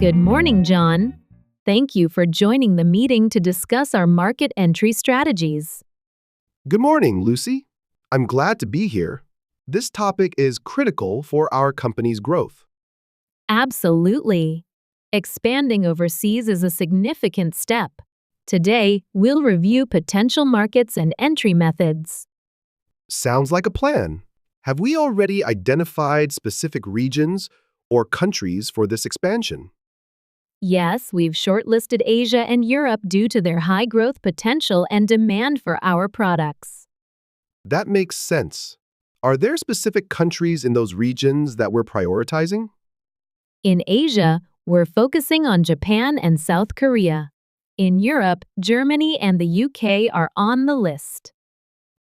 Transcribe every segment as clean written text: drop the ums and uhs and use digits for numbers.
Good morning, John. Thank you for joining the meeting to discuss our market entry strategies. Good morning, Lucy. I'm glad to be here. This topic is critical for our company's growth. Absolutely. Expanding overseas is a significant step. Today, we'll review potential markets and entry methods. Sounds like a plan. Have we already identified specific regions or countries for this expansion? Yes, we've shortlisted Asia and Europe due to their high growth potential and demand for our products. That makes sense. Are there specific countries in those regions that we're prioritizing? In Asia, we're focusing on Japan and South Korea. In Europe, Germany and the UK are on the list.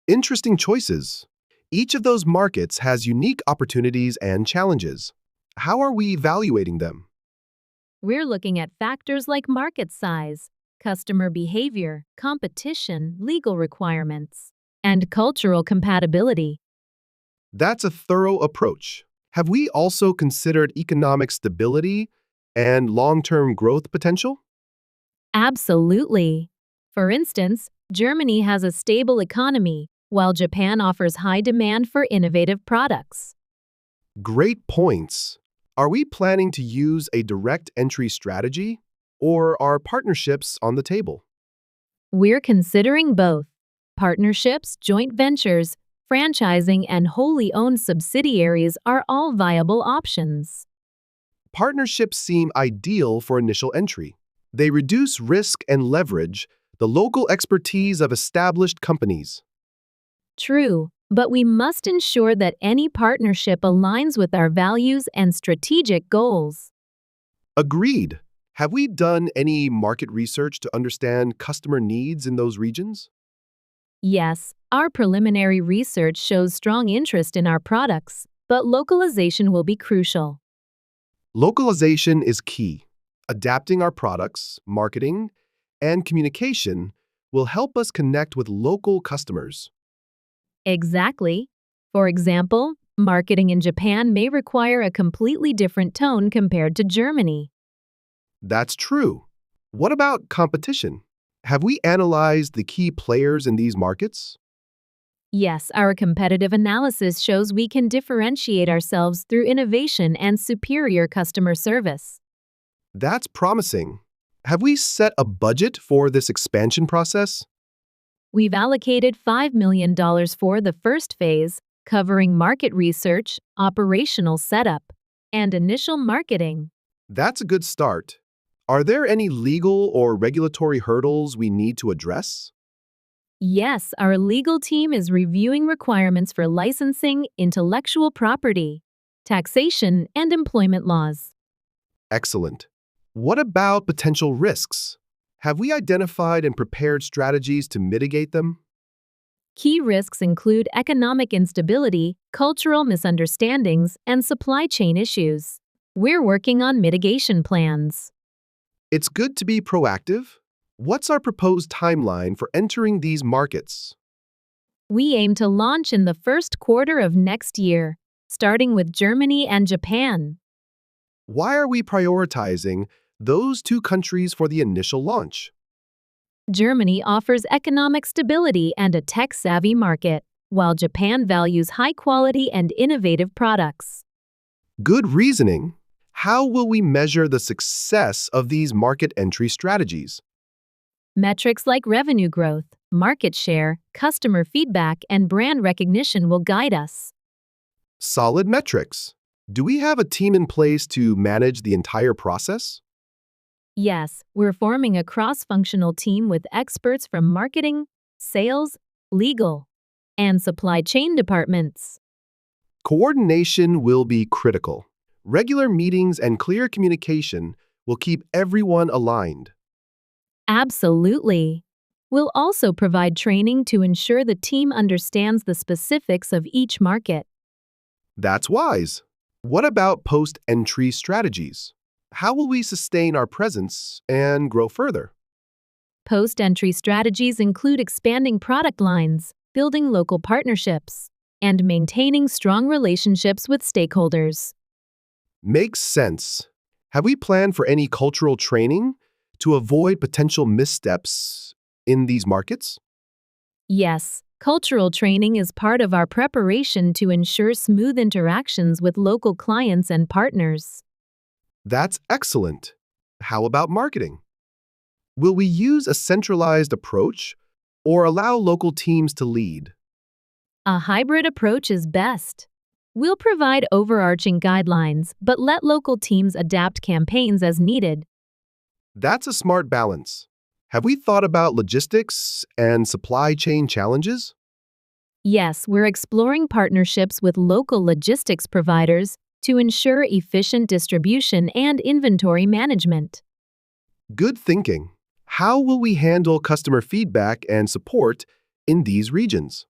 Interesting choices. Each of those markets has unique opportunities and challenges. How are we evaluating them? We're looking at factors like market size, customer behavior, competition, legal requirements, and cultural compatibility. That's a thorough approach. Have we also considered economic stability and long-term growth potential? Absolutely. For instance, Germany has a stable economy, while Japan offers high demand for innovative products. Great points. Are we planning to use a direct entry strategy, or are partnerships on the table? We're considering both partnerships, joint ventures, franchising, and wholly owned subsidiaries are all viable options. Partnerships seem ideal for initial entry. They reduce risk and leverage the local expertise of established companies. True, but we must ensure that any partnership aligns with our values and strategic goals. Agreed. Have we done any market research to understand customer needs in those regions? Yes, our preliminary research shows strong interest in our products, but localization will be crucial. Localization is key. Adapting our products, marketing, and communication will help us connect with local customers. Exactly. For example, marketing in Japan may require a completely different tone compared to Germany. That's true. What about competition? Have we analyzed the key players in these markets? Yes, our competitive analysis shows we can differentiate ourselves through innovation and superior customer service. That's promising. Have we set a budget for this expansion process? We've allocated $5 million for the first phase, covering market research, operational setup, and initial marketing. That's a good start. Are there any legal or regulatory hurdles we need to address? Yes, our legal team is reviewing requirements for licensing, intellectual property, taxation, and employment laws. Excellent. What about potential risks? Have we identified and prepared strategies to mitigate them? Key risks include economic instability, cultural misunderstandings, and supply chain issues. We're working on mitigation plans. It's good to be proactive. What's our proposed timeline for entering these markets? We aim to launch in the first quarter of next year, starting with Germany and Japan. Why are we prioritizing those two countries for the initial launch? Germany offers economic stability and a tech-savvy market, while Japan values high-quality and innovative products. Good reasoning. How will we measure the success of these market entry strategies? Metrics like revenue growth, market share, customer feedback, and brand recognition will guide us. Solid metrics. Do we have a team in place to manage the entire process? Yes, we're forming a cross-functional team with experts from marketing, sales, legal, and supply chain departments. Coordination will be critical. Regular meetings and clear communication will keep everyone aligned. Absolutely. We'll also provide training to ensure the team understands the specifics of each market. That's wise. What about post-entry strategies? How will we sustain our presence and grow further? Post-entry strategies include expanding product lines, building local partnerships, and maintaining strong relationships with stakeholders. Makes sense. Have we planned for any cultural training to avoid potential missteps in these markets? Yes, cultural training is part of our preparation to ensure smooth interactions with local clients and partners. That's excellent. How about marketing? Will we use a centralized approach or allow local teams to lead? A hybrid approach is best. We'll provide overarching guidelines, but let local teams adapt campaigns as needed. That's a smart balance. Have we thought about logistics and supply chain challenges? Yes, we're exploring partnerships with local logistics providers to ensure efficient distribution and inventory management. Good thinking. How will we handle customer feedback and support in these regions?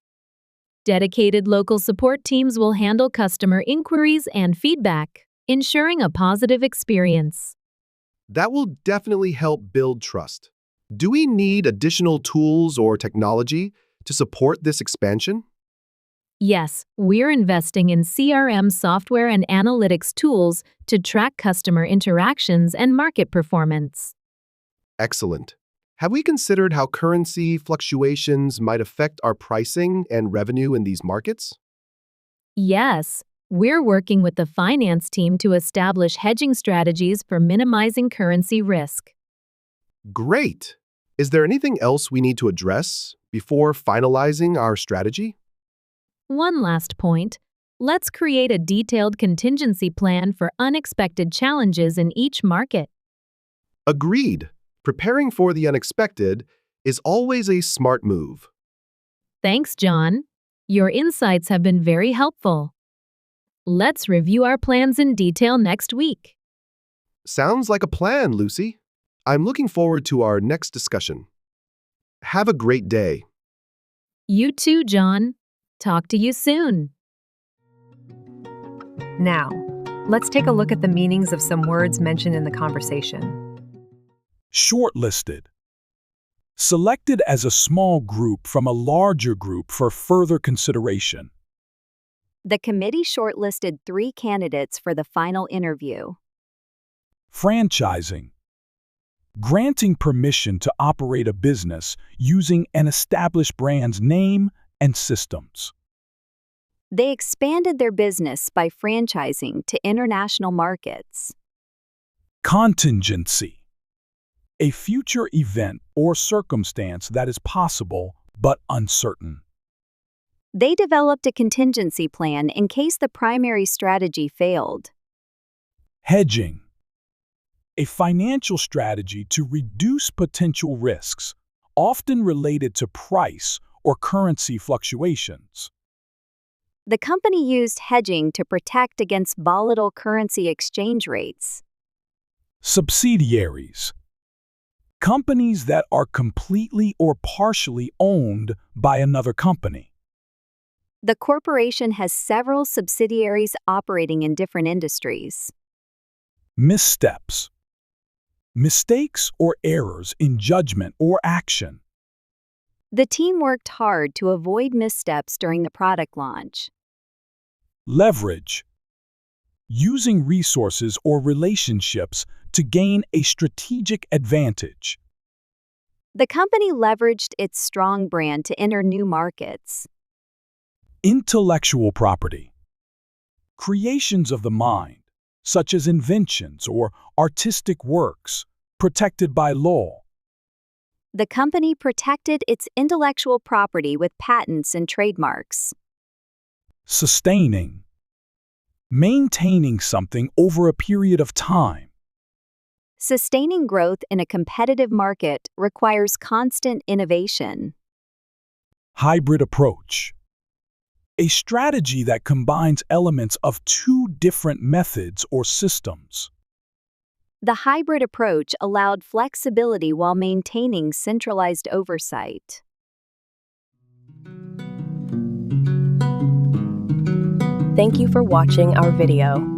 Dedicated local support teams will handle customer inquiries and feedback, ensuring a positive experience. That will definitely help build trust. Do we need additional tools or technology to support this expansion? Yes, we're investing in CRM software and analytics tools to track customer interactions and market performance. Excellent. Have we considered how currency fluctuations might affect our pricing and revenue in these markets? Yes, we're working with the finance team to establish hedging strategies for minimizing currency risk. Great! Is there anything else we need to address before finalizing our strategy? One last point. Let's create a detailed contingency plan for unexpected challenges in each market. Agreed. Preparing for the unexpected is always a smart move. Thanks, John. Your insights have been very helpful. Let's review our plans in detail next week. Sounds like a plan, Lucy. I'm looking forward to our next discussion. Have a great day. You too, John. Talk to you soon. Now, let's take a look at the meanings of some words mentioned in the conversation. Shortlisted. Selected as a small group from a larger group for further consideration. The committee shortlisted 3 candidates for the final interview. Franchising. Granting permission to operate a business using an established brand's name and systems. They expanded their business by franchising to international markets. Contingency. A future event or circumstance that is possible but uncertain. They developed a contingency plan in case the primary strategy failed. Hedging. A financial strategy to reduce potential risks, often related to price or currency fluctuations. The company used hedging to protect against volatile currency exchange rates. Subsidiaries. Companies that are completely or partially owned by another company. The corporation has several subsidiaries operating in different industries. Missteps. Mistakes or errors in judgment or action. The team worked hard to avoid missteps during the product launch. Leverage. Using resources or relationships to gain a strategic advantage. The company leveraged its strong brand to enter new markets. Intellectual property. Creations of the mind, such as inventions or artistic works, protected by law. The company protected its intellectual property with patents and trademarks. Sustaining. Maintaining something over a period of time. Sustaining growth in a competitive market requires constant innovation. Hybrid approach. A strategy that combines elements of 2 different methods or systems. The hybrid approach allowed flexibility while maintaining centralized oversight. Thank you for watching our video.